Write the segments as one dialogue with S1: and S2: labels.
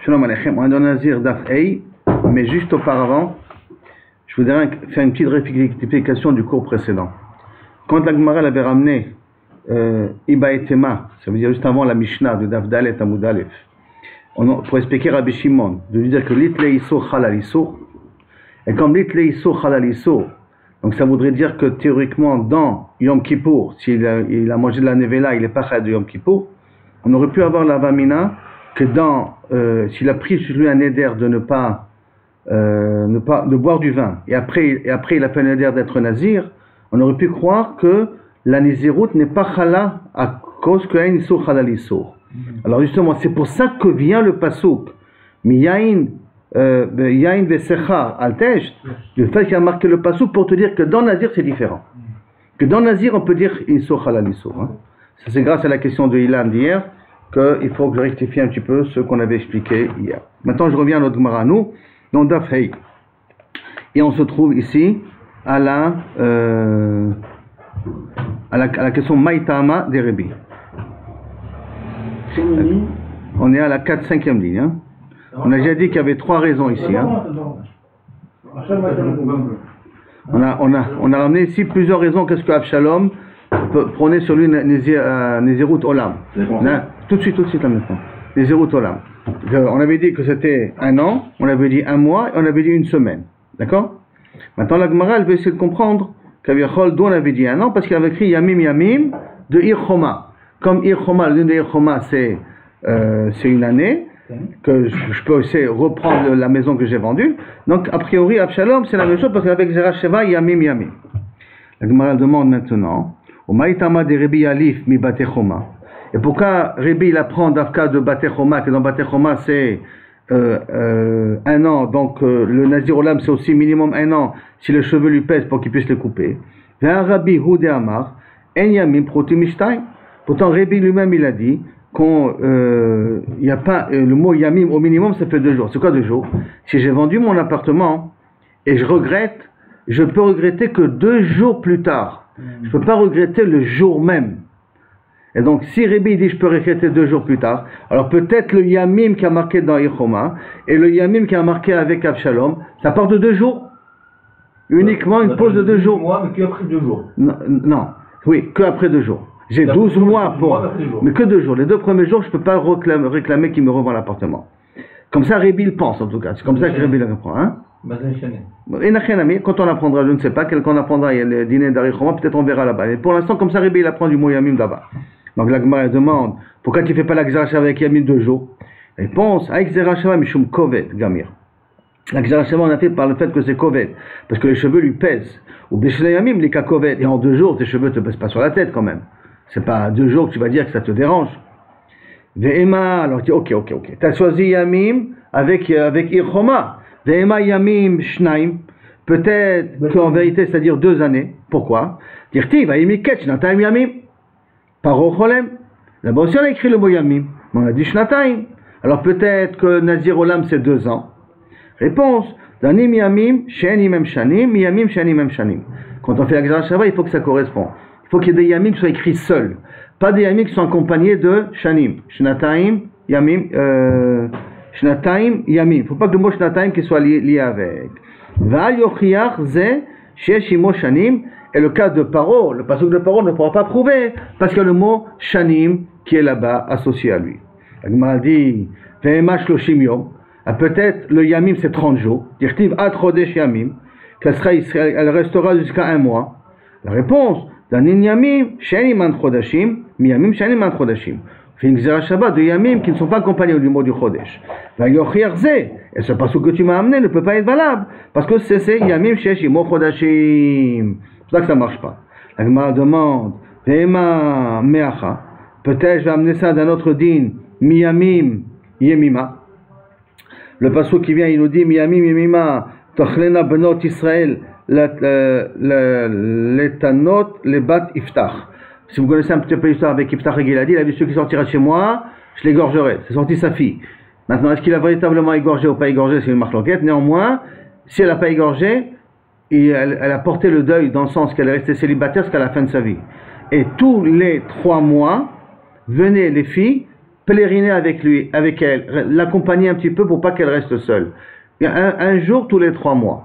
S1: Shalom Aleichem, on est dans Nazir Daf Ei, mais juste auparavant, je voudrais faire une petite rectification du cours précédent. Quand la Gemara l'avait ramené Iba et Tema, ça veut dire juste avant la Mishnah de Daf Dalet Amud Aleph, pour expliquer Rabbi Shimon, de lui dire que Litle Isur Chalal Isur, et comme Litle Isur Chalal Isur, donc ça voudrait dire que théoriquement dans Yom Kippour, s'il a mangé de la nevela, il n'est pas chal de Yom Kippour, on aurait pu avoir la Vamina que s'il a pris sur lui un éder de de boire du vin, et après il a fait un éder d'être nazir, on aurait pu croire que la naziroute n'est pas chala à cause que un isur chalal isur. Alors justement, c'est pour ça que vient le pasouk miyain vesechar altesh, le fait qu'il a marqué le pasouk pour te dire que dans nazir c'est différent. Que dans nazir on peut dire isur chalal isur. Ça c'est grâce à la question de Ilan d'hier qu'il faut que je rectifie un petit peu ce qu'on avait expliqué hier. Maintenant je reviens à notre Gemara, nous, dans Daf Hei. Et on se trouve ici à la question Maïtama des Rebi. On est à la 4-5e ligne. Hein. On a déjà dit qu'il y avait 3 raisons ici. Hein. On a ramené ici plusieurs raisons. Qu'est-ce que Abshalom prenait sur lui Nézirut Olam. Tout de suite là maintenant. Nézirut Olam. On avait dit que c'était 1 an, on avait dit 1 mois, et on avait dit 1 semaine. D'accord? Maintenant la Gemara elle veut essayer de comprendre qu'Aviachol, d'où on avait dit 1 an, parce qu'il avait écrit Yamim de Ir Choma. Comme Ir Choma, le nom de Ir Choma c'est 1 année, que je peux aussi reprendre la maison que j'ai vendue. Donc a priori Abshalom c'est la même chose, parce qu'avec Zeracheva Yamim. La Gemara demande maintenant, au Maïtama de Rebi Alif mi Bate Choma. Et pourquoi Rebi il apprend d'Afka de Bate Choma, que dans Bate Choma c'est 1 an, donc le Nazir Olam c'est aussi minimum 1 an si les cheveux lui pèsent pour qu'il puisse les couper. Rabbi Houde Amar, En Yamim Protimishtai. Pourtant Rebi lui-même il a dit qu'il n'y a pas le mot Yamim au minimum ça fait 2 jours. C'est quoi 2 jours? Si j'ai vendu mon appartement et je regrette, je peux regretter que 2 jours plus tard. Je ne peux pas regretter le jour même. Et donc, si Rebi dit je peux regretter 2 jours plus tard, alors peut-être le Yamim qui a marqué dans Yechoma et le Yamim qui a marqué avec Abshalom, ça part de 2 jours. Uniquement une pause de 2 jours.
S2: Mais que après 2 jours.
S1: Non, oui, que après 2 jours. J'ai 12 mois pour. Mais que 2 jours. Les 2 premiers jours, je ne peux pas réclamer qu'il me revend l'appartement. Comme ça, Rebi le pense en tout cas. C'est comme ça que Rebi le reprend. Hein? Quand on apprendra, je ne sais pas, quand on apprendra le dîner d'Arichoma, peut-être on verra là-bas. Mais pour l'instant, comme ça, Rebi il apprend du mot Yamim là-bas. Donc la Gemara demande, pourquoi tu ne fais pas la Gzerachava avec Yamim 2 jours? Réponse, avec Gzerachava Mishum Kovet, Gamir. La Gzerachava on a fait par le fait que c'est Kovet, parce que les cheveux lui pèsent. Ou Bishla Yamim, les cas Kovet. Et en 2 jours, tes cheveux ne te pèsent pas sur la tête quand même. C'est pas 2 jours que tu vas dire que ça te dérange. Ve'ema, alors tu dis, ok. Tu as choisi Yamim avec Irchoma. Ve'ema Yamim Shnaim. Peut-être qu'en vérité, c'est-à-dire 2 années. Pourquoi? Dirti, va yimiket, shnataim Yamim. Paro Cholem. Là-bas aussi, on a écrit le mot Yamim. On a dit shnataim. Alors peut-être que Nazir Olam, c'est 2 ans. Réponse. Danim Yamim, Shenim Shanim, Yamim Shenim Shanim. Quand on fait la Gzerachava, il faut que ça corresponde. Il faut qu'il y ait des Yamim qui soient écrits seuls. Pas des Yamim qui sont accompagnés de Shanim. Shnataim, Yamim, Shnataim, Yamim. Il ne faut pas que le mot Shnataim qui soit lié avec. Val Yochiach Ze, Sheshimo Shanim. Et le cas de Paro, le pasuk de Paro ne pourra pas prouver, parce qu'il y a le mot Shanim qui est là-bas associé à lui. La Gemara dit, Ve'ema Shloshim Yom. Peut-être le Yamim c'est 30 jours. Dirtiv Ad Chodesh Yamim. Elle restera jusqu'à 1 mois. La réponse, Danin Yamim, Shenim An Chodashim, Miyamim Shenim An Chodashim. Fait une Gzerachava de Yamim qui ne sont pas accompagnés du mot du Chodesh. Et ce pasuk que tu m'as amené ne peut pas être valable, parce que c'est Yamim Sheshimo Chodashim. C'est pour ça que ça ne marche pas. La Gemara demande, Ve'ema Meacha. Peut-être je vais amener ça d'un autre din, Miyamim Yemima. Le pasuk qui vient, il nous dit, Miyamim Yemima, Tachlena Benot Israël, Letanot, Lebat Iftach. Si vous connaissez un petit peu l'histoire avec Iftach et Giladi, il a dit celui qui sortira de chez moi, je l'égorgerai. C'est sorti sa fille. Maintenant, est-ce qu'il a véritablement égorgé ou pas égorgé? C'est une marque l'enquête. Néanmoins, si elle n'a pas égorgé, elle a porté le deuil dans le sens qu'elle est restée célibataire jusqu'à la fin de sa vie. Et tous les 3 mois, venaient les filles pèleriner avec lui, avec elle, l'accompagner un petit peu pour pas qu'elle reste seule. Un jour tous les 3 mois.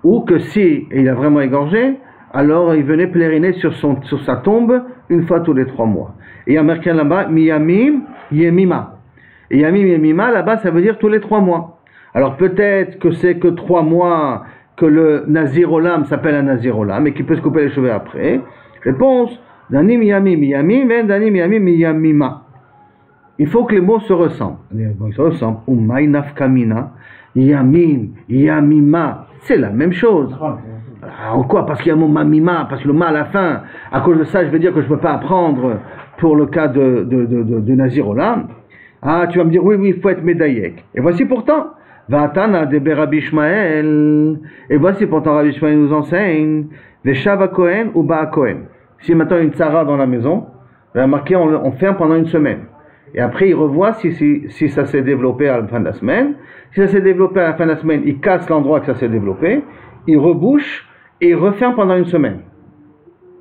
S1: Ou que si il a vraiment égorgé, alors il venait pèleriner sur sa tombe une fois tous les 3 mois. Et il y a marqué là-bas, Miyamim Yemima. Et Yamim Yemima, là-bas, ça veut dire tous les 3 mois. Alors peut-être que c'est que 3 mois que le Nazir Olam s'appelle un Nazir Olam et qu'il peut se couper les cheveux après. Réponse, Danim Yamim Yamim, Danim Yamim Yamima. Il faut que les mots se ressemblent. Ils se ressemblent. Umay nafkamina, Yamim, Yamima. C'est la même chose. En quoi? Parce qu'il y a un mot mamima, parce que le ma à la fin. À cause de ça, je vais dire que je ne peux pas apprendre pour le cas de Nazir Olam. Ah, tu vas me dire, oui, il faut être médaillek. Et voici pourtant, Vatana de Rabbi Ishmael. Et voici pourtant, Rabbi Ishmael nous enseigne, Veshava Kohen ou Ba'a Kohen. Si maintenant il y a une tzara dans la maison, on a marqué, on ferme pendant une semaine. Et après, il revoit si ça s'est développé à la fin de la semaine. Si ça s'est développé à la fin de la semaine, il casse l'endroit que ça s'est développé, il rebouche et il referme pendant une semaine.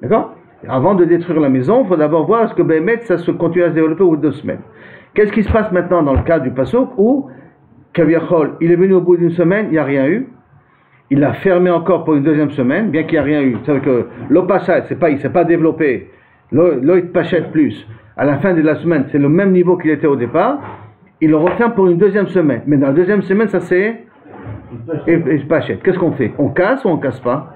S1: D'accord? Avant de détruire la maison, il faut d'abord voir est-ce que Béhémet, ça se continue à se développer au bout de 2 semaines. Qu'est-ce qui se passe maintenant dans le cas du Passouk où Kaviachol, il est venu au bout d'une semaine, il n'y a rien eu. Il a fermé encore pour une 2e semaine, bien qu'il n'y a rien eu. C'est-à-dire que l'opachat, il ne s'est pas développé. L'oït pachette plus. À la fin de la semaine, c'est le même niveau qu'il était au départ. Il le referme pour une 2e semaine. Mais dans la 2e semaine, ça c'est pachette. Qu'est-ce qu'on fait? On casse ou on ne casse pas?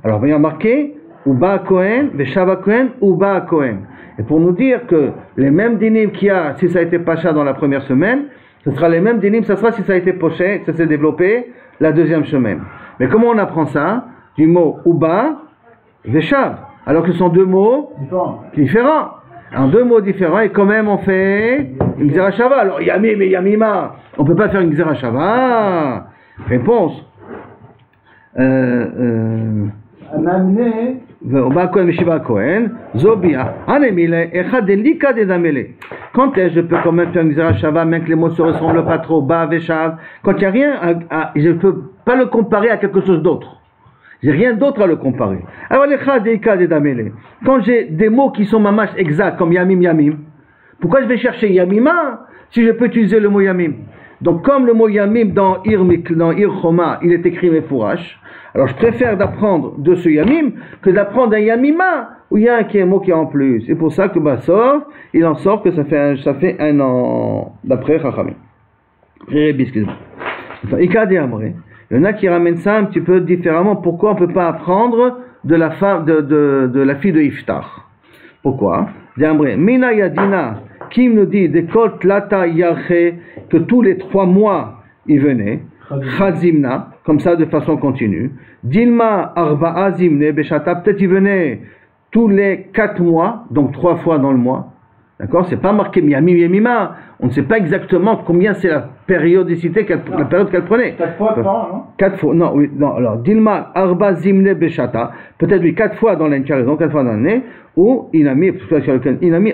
S1: Alors, il y a marqué Uba Kohen, Veshava Kohen, Uba Kohen. Et pour nous dire que les mêmes dinim qu'il y a si ça a été pacha dans la première semaine, ce sera les mêmes dinim, ça sera si ça a été poché, ça s'est développé la 2e semaine. Mais comment on apprend ça? Du mot Uba, Veshav. Alors que ce sont 2 mots différents. En 2 mots différents, et quand même on fait une Gzera Shava. Alors Yamim et Yamima, on ne peut pas faire une Gzera Shava. Réponse. Quand est-ce que je peux quand même faire une Gzera Shava, même que les mots ne se ressemblent pas trop, Ba, Veshav, quand il n'y a rien, je ne peux pas le comparer à quelque chose d'autre. J'ai rien d'autre à le comparer. Alors, quand j'ai des mots qui sont mamash exacts, comme Yamim, Yamim, pourquoi je vais chercher Yamima si je peux utiliser le mot Yamim? Donc, comme le mot Yamim dans Ir Choma, il est écrit Mefourash, alors je préfère d'apprendre de ce Yamim que d'apprendre un Yamima où il y a un mot qui est en plus. C'est pour ça que Bassor, il en sort que ça fait 1 an d'après Chachamim. Il y en a qui ramènent ça un petit peu différemment. Pourquoi on ne peut pas apprendre de la fille de Iftar? Pourquoi? Mina Yadina, Kim nous dit que tous les 3 mois il venait, Chazimna, comme ça de façon continue. Dilma Arba'a Zimne Beshata, peut-être il venait tous les 4 mois, donc 3 fois dans le mois. D'accord? C'est pas marqué Miyamim Yemima. On ne sait pas exactement combien c'est la périodicité, la période qu'elle prenait.
S2: 4 fois par an, non?
S1: 4 fois, non, oui, non. Alors, Dilma Arba Zimne Beshata, peut-être oui, 4 fois dans l'année, tu as raison, 4 fois dans l'année, ou Inami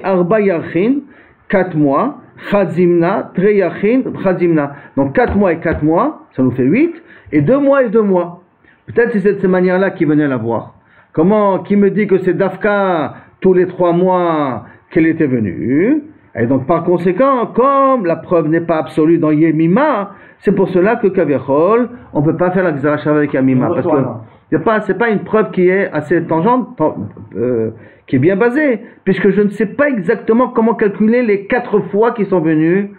S1: Arba Yachin, 4 mois, Chazimna, Tre Yachin, Chazimna. Donc 4 mois et 4 mois, ça nous fait 8, et 2 mois et 2 mois. Peut-être c'est de cette manière-là qu'il venait la voir. Qui me dit que c'est Dafka tous les 3 mois qu'elle était venue? Et donc par conséquent, comme la preuve n'est pas absolue dans Yemima, c'est pour cela que Kaviachol, on ne peut pas faire la Gzera Shava avec Yemima, parce que c'est pas une preuve qui est assez tangente, qui est bien basée, puisque je ne sais pas exactement comment calculer les 4 fois qui sont venus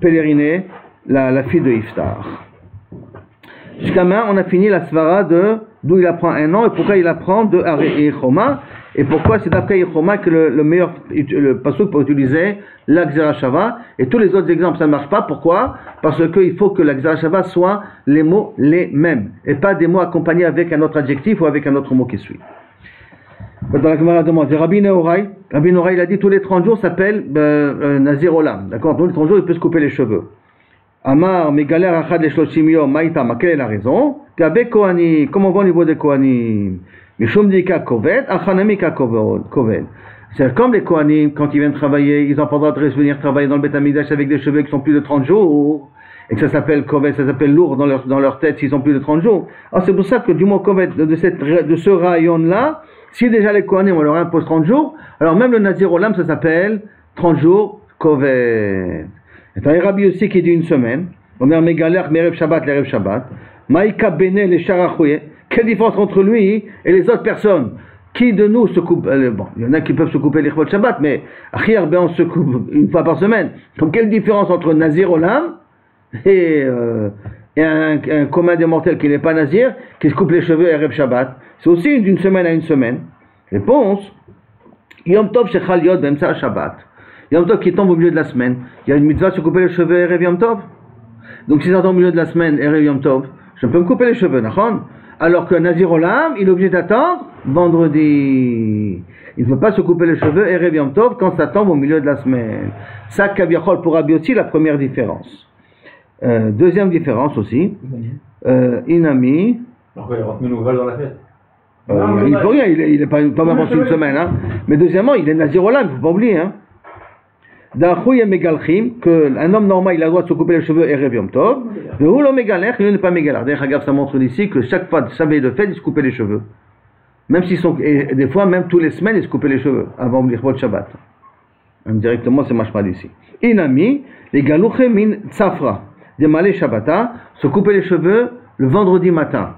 S1: pèleriner la fille de Iftar. Jusqu'à maintenant, on a fini la svara d'où il apprend 1 an et pourquoi il apprend de Arei Choma. Et pourquoi c'est d'après Choma que le pasuk pour utiliser la Gzera Shava, et tous les autres exemples ça ne marche pas. Pourquoi? Parce qu'il faut que la Gzera Shava soit les mots les mêmes et pas des mots accompagnés avec un autre adjectif ou avec un autre mot qui suit. Dans la Gemara demande, Rabbi Nehorai il a dit tous les 30 jours s'appelle Nazir Olam. D'accord? Tous les 30 jours il peut se couper les cheveux. Amar Megaler Achad le Shloshim Yom Maïtama, quelle est la raison? Gabe Kohani, comment on va au niveau des Kohanim? Mishumdika Koved, Achanamika Koved. C'est comme les Kohanim, quand ils viennent travailler, ils ont pas le droit de venir travailler dans le Beth Amikdash avec des cheveux qui sont plus de 30 jours, et que ça s'appelle Koved, ça s'appelle lourd dans leur tête s'ils ont plus de 30 jours. Alors c'est pour ça que du mot Koved, de ce rayon-là, si déjà les Kohanim on leur impose 30 jours, alors même le Nazir Olam ça s'appelle 30 jours, Kovet. Et un Rabbi aussi qui dit une semaine. Omer Megalech, Merev Shabbat, l'Erev Shabbat. Maïka Bene, les Charachouye. Quelle différence entre lui et les autres personnes? Qui de nous se coupe? Bon, il y en a qui peuvent se couper les Chvot Shabbat, mais Achir Ben on se coupe une fois par semaine. Donc quelle différence entre Nazir Olam et un commun des mortels qui n'est pas Nazir, qui se coupe les cheveux Erev Shabbat? C'est aussi d'une semaine à une semaine. Réponse: Yom Tov Shechal Yod Bemsa Shabbat. Yom Tov qui tombe au milieu de la semaine. Il y a une mitzvah de se couper les cheveux Erev Yom Tov. Donc si ça tombe au milieu de la semaine Erev Yom Tov, je peux me couper les cheveux, d'accord? Alors que Nazir Olam, il est obligé d'attendre vendredi. Il ne peut pas se couper les cheveux Erev Yom Tov quand ça tombe au milieu de la semaine. Ça, Kaviachol pour Rabbi aussi, la première différence. Deuxième différence aussi. Inami.
S2: Pourquoi il rentre mes nouvelles dans la fête?
S1: Il ne peut rien, il n'est pas même une semaine. Hein. Mais deuxièmement, il est Nazir Olam, il ne faut pas oublier. Hein. D'Achouy et Megalchim, qu'un homme normal, il a le droit de se couper les cheveux Erev Yom Tov. De Houlo Megalech, il n'est pas Megalach. D'ailleurs, ça montre ici que chaque fois, sa veille de fête, il se coupait les cheveux. Même s'ils sont, et des fois, même tous les semaines, il se coupait les cheveux avant le Shabbat. Indirectement, c'est machmal ici. Inami, les Galouchim min Tsafra, des Malé Shabbata, se couper les cheveux le vendredi matin.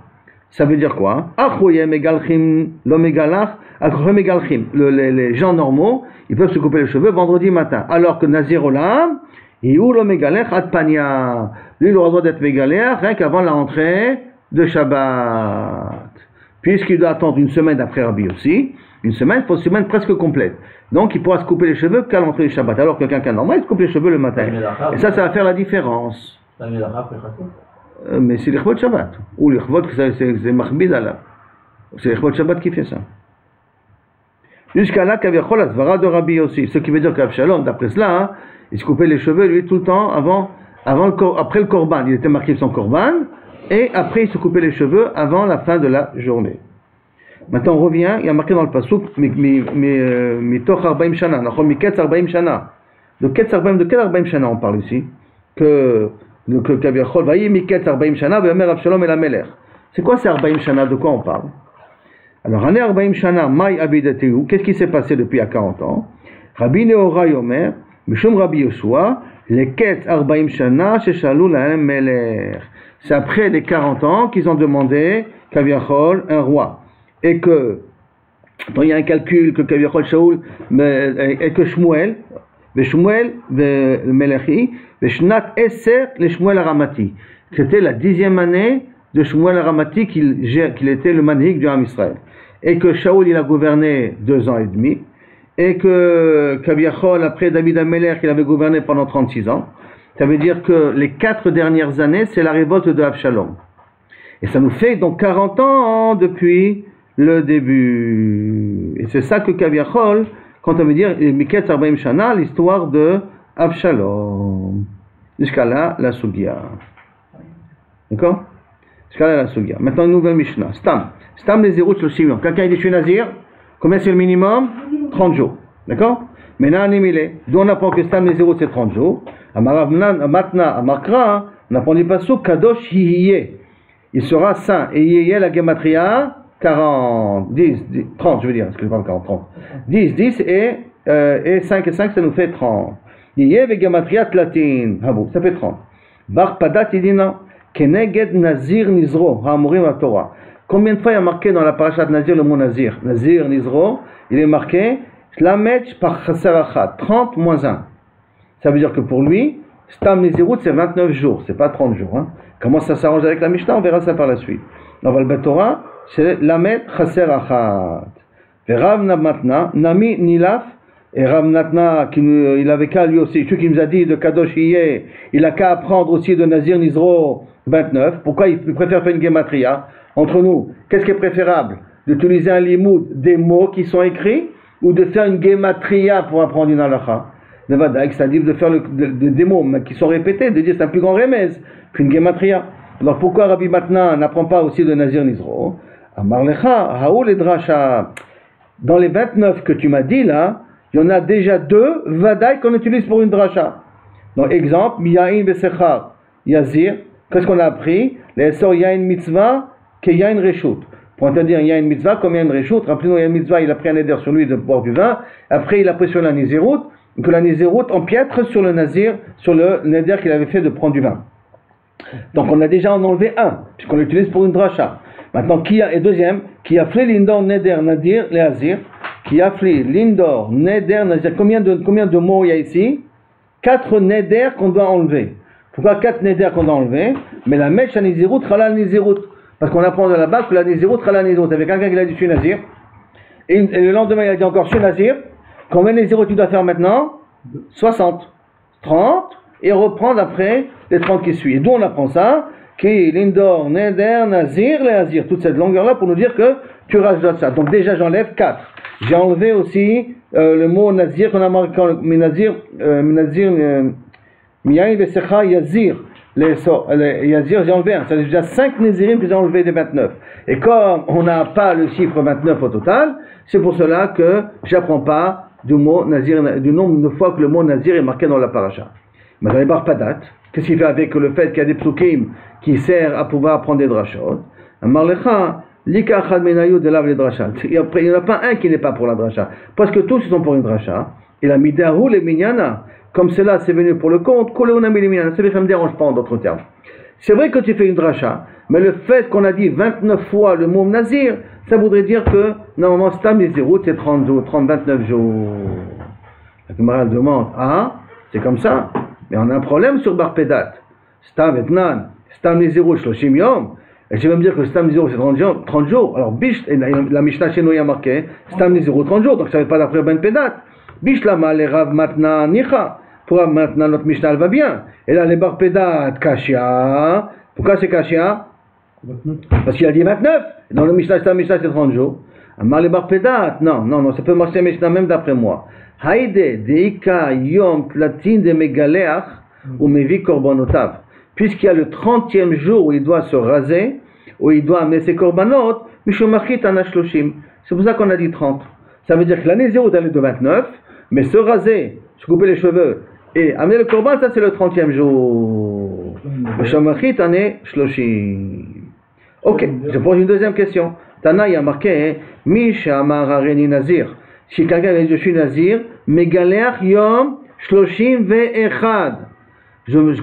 S1: Ça veut dire quoi? Achouye Megalchim, lo Megalach, Achouye Megalchim. Les gens normaux, ils peuvent se couper les cheveux vendredi matin. Alors que Nazir Olam, il ou lo Megalech Atpania. Lui, il aura le droit d'être Megalech rien qu'avant la rentrée de Shabbat. Puisqu'il doit attendre une semaine après Rabbi aussi, une semaine, il faut une semaine presque complète. Donc il pourra se couper les cheveux qu'à l'entrée du Shabbat. Alors que quelqu'un normal, il se coupe les cheveux le matin. Et ça va faire la différence. Mais c'est l'Ichvot Shabbat. Ou l'Ichvot, c'est Mahbid Allah. C'est l'Ichvot Shabbat qui fait ça. Jusqu'à là, Kaviachol, Asvara de Rabbi aussi. Ce qui veut dire qu'Avshalom, d'après cela, hein, il se coupait les cheveux, lui, tout le temps, après le Korban. Il était marqué son Korban. Et après, il se coupait les cheveux avant la fin de la journée. Maintenant, on revient, il y a marqué dans le Pasuk, Mitoch Arbaim Shana, Miketz Arbaim Shana. De quel Arbaim Shana on parle ici? Que Kaviachol, Vayi Miketz Arbaim Shana, Veomer Avshalom el Amelech. C'est quoi ces Arbaim Shana? De quoi on parle? Alors, Ané Arbaim Shana, Mai Abidateu, qu'est-ce qui s'est passé depuis à 40 ans? Rabbi Neora Yomer, Mishum Rabbi Yoshua, les Ketz Arbaim Shana, Sheshalou Lahem Melech. C'est après les 40 ans qu'ils ont demandé Kaviachol un roi. Et que, il y a un calcul que Kaviachol Shaoul, et que Shmuel, le Melechi, le Shnat Eser, le Shmuel Aramati. C'était la 10e année de Shmuel Aramati qu'il était le manhig du Ham Israël. Et que Shaoul, il a gouverné 2 ans et demi. Et que Kaviachol, après David Amelech, il avait gouverné pendant 36 ans. Ça veut dire que les 4 dernières années, c'est la révolte de Avshalom. Et ça nous fait donc 40 ans depuis le début. Et c'est ça que Kaviachol, quand on veut dire Miketz Arbaim Shana, l'histoire de Avshalom. Jusqu'à là, la Sugia. D'accord? Jusqu'à là, la Sugia. Maintenant, une nouvelle Mishnah. Stam les zéroutes, le suivant. Quelqu'un dit je suis Nazir, combien c'est le minimum? 30 jours. D'accord? Maintenant, d'où on apprend que Stam les zéroutes, c'est 30 jours. Maintenant, à Makra, on apprend du pasuk Kadosh Hiye. Il sera saint. Et Hiye, la Gematria, 30, je veux dire, parce que je parle 40, 30. 10 et 5 et 5, ça nous fait 30. Hiye ve Gematria Tlatin. Ah bon, ça fait 30. Bar Padat Idina, Keneged Nazir Nizro, Ha'amurim à Torah. Combien de fois il y a marqué dans la parashat Nazir le mot Nazir? Nazir Nizro, il est marqué Shlamech par Chaserachat, 30 moins 1. Ça veut dire que pour lui, Stam Nezirut, c'est 29 jours, c'est pas 30 jours. Hein. Comment ça s'arrange avec la Mishnah? On verra ça par la suite. Dans le Torah, c'est Lamet Chaser Achat. Et Rav Natna, Nami Nilaf, et Rav Natna, il avait qu'à lui aussi, celui qui nous a dit de Kadosh Hiye, il a qu'à apprendre aussi de Nazir Nizro 29. Pourquoi il préfère faire une Gematria? Entre nous, qu'est-ce qui est préférable? D'utiliser un limoud des mots qui sont écrits ou de faire une Gematria pour apprendre une halakha? C'est-à-dire de faire des mots qui sont répétés, de dire c'est un plus grand remez qu'une gematria. Alors pourquoi Rabbi Matna n'apprend pas aussi de Nazir Nizro? Amar lecha, haoul et drasha. Dans les 29 que tu m'as dit là, il y en a déjà 2 vadaï qu'on utilise pour une drasha. Donc exemple, Yain Besechar, Yazir, qu'est-ce qu'on a appris? Les sort Yain Mitzvah, que Yain Reshut. Pour interdire Yain Mitzvah comme Yain Reshut, rappelez-nous Yain Mitzvah, il a pris un éder sur lui de boire du vin, après il a pris sur la Nizirut, que la Nézéroute empiètre sur le Nazir, sur le Neder qu'il avait fait de prendre du vin. Donc on a déjà en enlevé un, puisqu'on l'utilise pour une dracha. Maintenant, et deuxième, qui a fait l'indor, neder, nadir, les azir, qui a fait l'indor, neder, nazir. Combien de mots il y a ici? 4 neder qu'on doit enlever. Pourquoi 4 neder qu'on doit enlever? Mais la mèche à Nézirut, chala Nézirut. Parce qu'on apprend de là-bas que la Nézirut, chala Nézirut. Il y avait quelqu'un qui a dit je suis nazir. Et le lendemain, il a dit encore je suis nazir. Combien de Nézirut tu dois faire maintenant? 60. 30. Et reprendre après les 30 qui suivent. Et d'où on apprend ça? Qui l'indor, neder, nazir, les azir. Toute cette longueur-là pour nous dire que tu rajoutes ça. Donc déjà j'enlève 4. J'ai enlevé aussi le mot nazir qu'on a marqué, nazir, miyaïn vesecha yazir. Les yazir, j'ai enlevé un. Ça fait déjà 5 nazirim que j'ai enlevé des 29. Et comme on n'a pas le chiffre 29 au total, c'est pour cela que j'apprends pas du mot nazir, du nombre de fois que le mot nazir est marqué dans la paracha. Mais dans les barpadat, qu'est-ce qu'il fait avec le fait qu'il y a des psukim qui servent à pouvoir prendre des drachot? Marlecha, lika achad menayut de lav les drachot. Il n'y en a pas un qui n'est pas pour la dracha. Parce que tous sont pour une dracha. Et la midahu les minyana, comme cela c'est venu pour le compte, koleuna les minyana. Ça ne me dérange pas en d'autres termes. C'est vrai que tu fais une dracha, mais le fait qu'on a dit 29 fois le mot nazir, ça voudrait dire que normalement stam les zéros c'est 30 jours, 29 jours. La Gemara demande, ah, c'est comme ça? Mais on a un problème sur Barpedat. Stam et Nan, Stam les zéros, Shloshim Yom. Et je vais me dire que Stam les zéros, c'est 30 jours. Alors, Bish, la Mishnah chez nous y a marqué, Stam les zéros, 30 jours. Donc, ça ne veut pas d'après Ben Pedat. Bish lama les Rav Matna Nicha. Pour Rav Matna, notre Mishnah, elle va bien. Et là, les Barpedat, Kashia. Pourquoi c'est Kashia? Parce qu'il a dit 29. Dans le Mishnah, c'est 30 jours. Amar les Barpedat, non, ça peut marcher Mishnah même d'après moi. Haïde deika yom tlatin de megaleach ou mevi korbanotave. Puisqu'il y a le 30e jour où il doit se raser, où il doit amener ses korbanot, mishomachit anashloshim. C'est pour ça qu'on a dit 30. Ça veut dire que l'année 0 est de 29, mais se raser, se couper les cheveux et amener le korban, ça c'est le 30e jour. Mishomachit anashloshim. Ok, je pose une deuxième question. Tana y a marqué Misha Amar Areni Nazir. Si quelqu'un dit je suis Nazir, Megaleach Yom Shloshim Ve'echad.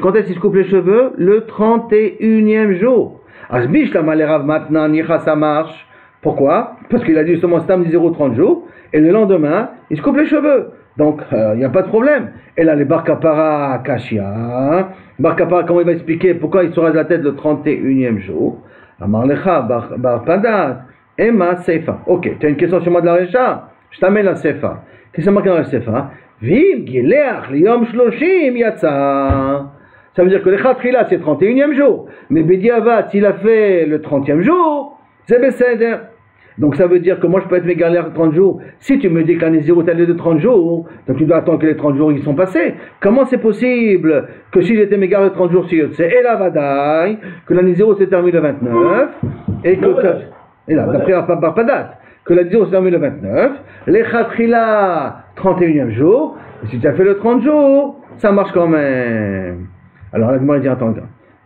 S1: Quand est-ce qu'il se coupe les cheveux? Le 31e jour. Asbish la malerav maintenant, Nicha ça marche. Pourquoi? Parce qu'il a dit justement Stam 0-30 jours, et le lendemain, il se coupe les cheveux. Donc, il n'y a pas de problème. Et là, les Bar Kapara Kashia. Bar Kapara, comment il va expliquer pourquoi il se rase la tête le 31e jour? Amarlecha, Bar Padat, Emma Seifa. Ok, tu as une question sur moi de la Récha? Je t'amène la Seifa. Qu'est-ce que c'est marqué dans la Seifa? Vim Gileach Liyom Shloshim Yatsa. Ça veut dire que le Khatrila c'est 31e jour. Mais Bediavat, s'il a fait le 30e jour, c'est Besséder. Donc ça veut dire que moi je peux être mégalé 30 jours. Si tu me dis que l'année 0 est de 30 jours, donc tu dois attendre que les 30 jours ils sont passés. Comment c'est possible que si j'étais mégalé 30 jours, si c'est Elavadai, que l'année 0 s'est terminée le 29, et que... Et là, d'après pas date, que l'année 0 s'est terminée le 29, les Khatrila, 31e jour, et si tu as fait le 30 jours, ça marche quand même. Alors la Gemara dit, attends,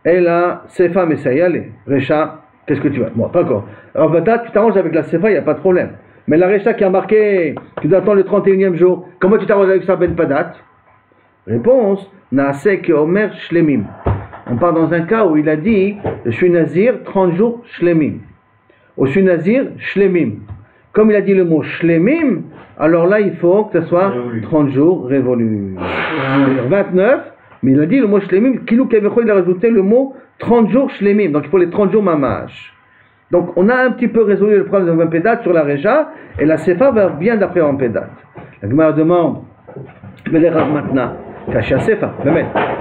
S1: et là, Sefa Messayale, Recha, qu'est-ce que tu vas? Bon, pas encore. Alors, peut-être tu t'arranges avec la Sefa, il n'y a pas de problème. Mais la Recha qui a marqué, tu dois attendre le 31e jour, comment tu t'arranges avec ça, Ben Padat? Réponse, Naasek Omer Shlemim. On part dans un cas où il a dit, je suis Nazir, 30 jours Shlemim. Ou je suis Nazir, Shlemim. Comme il a dit le mot Shlemim, alors là, il faut que ce soit 30 jours révolus. 29, mais il a dit le mot Shlemim, Kilou Kevecho, il a rajouté le mot 30 jours Shlemim, donc il faut les 30 jours Mamash. Donc on a un petit peu résolu le problème de Vampédat sur la Réja, et la Sefa va bien d'après Vampédat. La Gemara demande, mais les Rav maintenant, Kacha Sefa,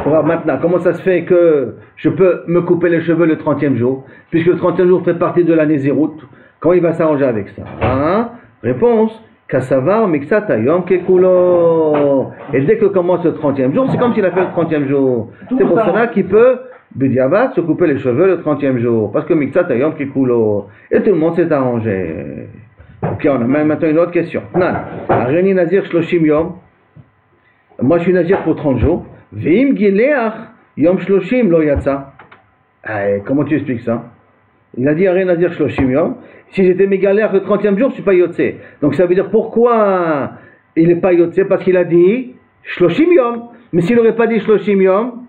S1: pour Rav maintenant, comment ça se fait que je peux me couper les cheveux le 30e jour, puisque le 30e jour fait partie de l'année Zérout, comment il va s'arranger avec ça? Hein? Réponse, Kassavar Mixatayom Kekulo. Et dès que commence le 30e jour, c'est comme s'il a fait le 30e jour. C'est pour cela qu'il peut, Bediavat, se couper les cheveux le 30e jour. Parce que Mixatayom Kekulo. Et tout le monde s'est arrangé. Ok, on a même maintenant une autre question. Nan, Areni Nazir Shloshim Yom. Moi je suis Nazir pour 30 jours. Vim Gileach Yom Shloshim Lo Yatsa. Comment tu expliques ça? Il a dit Areni Nazir Shloshim Yom. Si j'étais mégalère le 30e jour, je ne suis pas Yotse. Donc ça veut dire pourquoi il n'est pas Yotse? Parce qu'il a dit Shloshim Yom. Mais s'il n'aurait pas dit Shloshim Yom,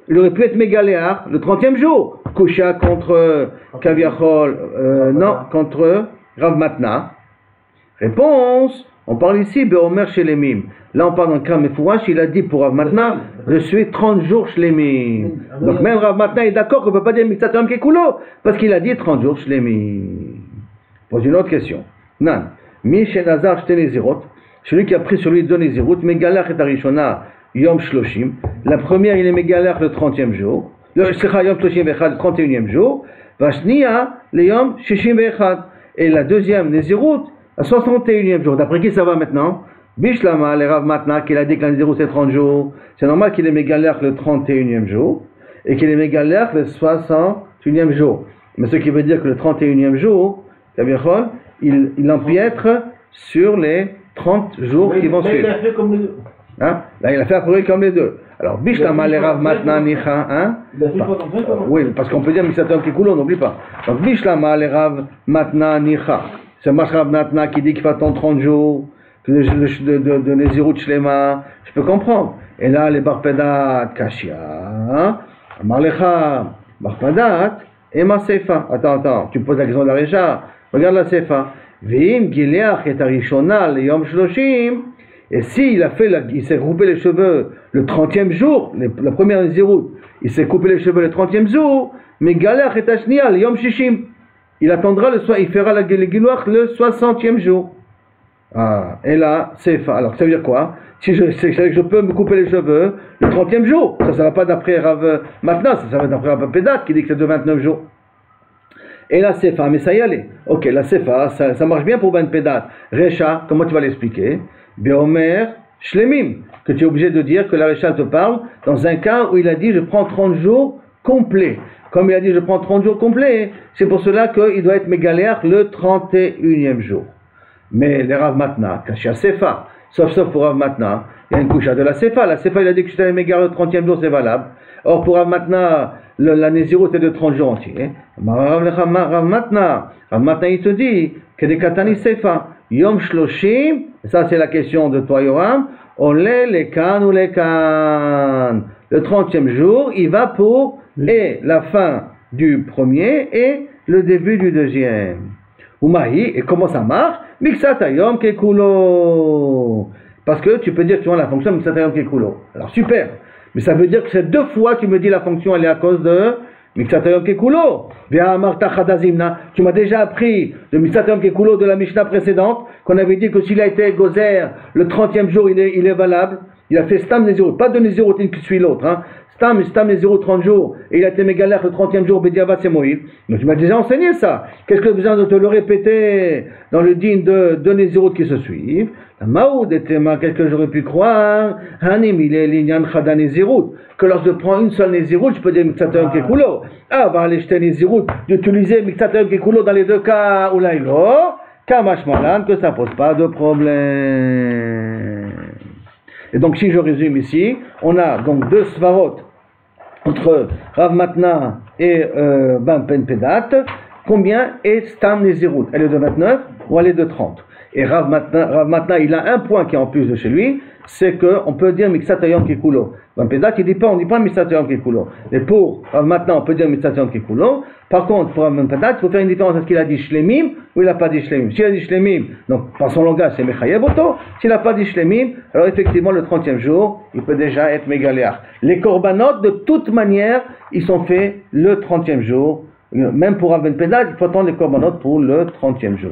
S1: il aurait pu être Mégaléach le 30e jour. Kusha contre Kaviachol, non, contre Rav Matna. Réponse, on parle ici de Omer Shelemim. Là on parle d'un cas Mefourash, il a dit pour Rav Matna, je suis 30 jours Shlemim. Donc même Rav Matna est d'accord qu'on ne peut pas dire Miktsat Yom Kekulo, parce qu'il a dit 30 jours Shlemim. Pose une autre question. Nan, Mi Shenazar Shte Nezirot, celui qui a pris sur lui 2 Nezirot, Megalach et Arishona Yom Shloshim. La première il est Megalach le 30e jour, le Yom Shloshim Vechad le 31e jour, Vashnia le Yom Shishim Vechad. Et la deuxième Nezirot, à 61e jour. D'après qui ça va maintenant? Bishlama, le Rav Matna, qu'il a dit que la Nézirut c'est 30 jours. C'est normal qu'il ait mégalère le 31e jour et qu'il ait mégalère le 61e jour. Mais ce qui veut dire que le 31e jour, il empiètre sur les 30 jours qui vont suivre.
S2: Il a fait comme les deux.
S1: Hein? Là, il a fait à peu près comme les deux. Alors, Bishlama, le Rav Matna, Nicha, hein? Oui, parce qu'on peut dire Miksatom Kikulo, n'oublie pas. Donc, Bishlama, le Rav Matna, Nicha. C'est Rav Matna qui dit qu'il va attendre 30 jours. De Nezirut Shlema, je peux comprendre. Et là, les Barpedat, Kashia, Amarlecha, Barpedat, et ma Sefa. Attends, tu me poses la question de la Récha. Regarde la Sefa. Vim, Gileach et Arishona, le Yom Shloshim. Et s'il il s'est coupé les cheveux le 30e jour, la première Nezirut, il s'est coupé les cheveux le 30e jour, mais Gileach et Ashnia, le Yom Shishim. Il attendra il fera le Gileach le 60e jour. Ah, et là, c'est alors ça veut dire quoi? Si je peux me couper les cheveux le 30e jour, ça ne va pas d'après Rav Matna, ça va d'après Rav Pédat qui dit que c'est de 29 jours. Et la Sefa, mais ça y allait. Ok, la Sefa, ça marche bien pour Ben Pédat. Recha, comment tu vas l'expliquer? Beomer, Shlemim, que tu es obligé de dire que la Recha te parle dans un cas où il a dit je prends 30 jours complets. Comme il a dit je prends 30 jours complets, c'est pour cela qu'il doit être mégaléach le 31e jour. Mais les Rav Matna, Kashia Sefa, sauf pour Rav Matna, il y a une couche de la Sefa. La Sefa, il a dit que je t'avais mégaré le 30e jour, c'est valable. Or, pour Rav Matna, la Nézirut est de 30 jours entiers. Rav Matna, il te dit que des Katani Sefa, Yom Shloshim, ça c'est la question de toi, Yoram, Olé les Kan ou les Kan. Le 30e jour, il va pour et la fin du premier et le début du deuxième. Umahi, et comment ça marche? Miksatayom Kekulo. Parce que tu peux dire que tu vois la fonction Miksatayom Kekulo. Alors super, mais ça veut dire que c'est 2 fois tu me dis la fonction elle est à cause de Miksatayom Kekulo. Via Marta Chadazimna, tu m'as déjà appris le Miksatayom Kekulo de la Mishnah précédente, qu'on avait dit que s'il a été gozer le 30e jour il est valable. Il a fait Stam Nezirut, pas de Nezirut une qui suit l'autre. Hein. Stam Nezirut 30 jours, et il a été mégalère le 30e jour, Bediavat c'est Moïse. Donc tu m'as déjà enseigné ça. Qu'est-ce que tu as besoin de te le répéter dans le digne de Nezirut qui se suivent? La Maoud était qu'est-ce que j'aurais pu croire? Hanim, il est l'Inyan Chada Nezirut. Que lorsque je prends une seule Nezirut, je peux dire Miksatayom Kekulo. Ah, va aller jeter Nezirut, d'utiliser Miksatayom Kekulo dans les 2 cas où là il va. Kamash Malan, que ça pose pas de problème. Et donc si je résume ici, on a donc 2 svarot entre Rav Matna et Ben Pédat. Combien est Stam Nezirut? Elle est de 29 ou elle est de 30? Et Rav Matna, il a un point qui est en plus de chez lui, c'est qu'on peut dire Miksatayom Kekulo. Ben Pédat, on ne dit pas Miksatayom Kekulo. Et pour Rav Matna, on peut dire Miksatayom Kekulo. Par contre, pour Rav Pédat, il faut faire une différence entre ce qu'il a dit Shlemim ou il n'a pas dit Shlemim. S'il a dit Shlemim, donc par son langage, c'est Mechayev Oto. S'il n'a pas dit Shlemim, alors effectivement, le 30e jour, il peut déjà être mégaléach. Les korbanot, de toute manière, ils sont faits le 30e jour. Même pour Rav Pédat, il faut attendre les korbanot pour le 30e jour.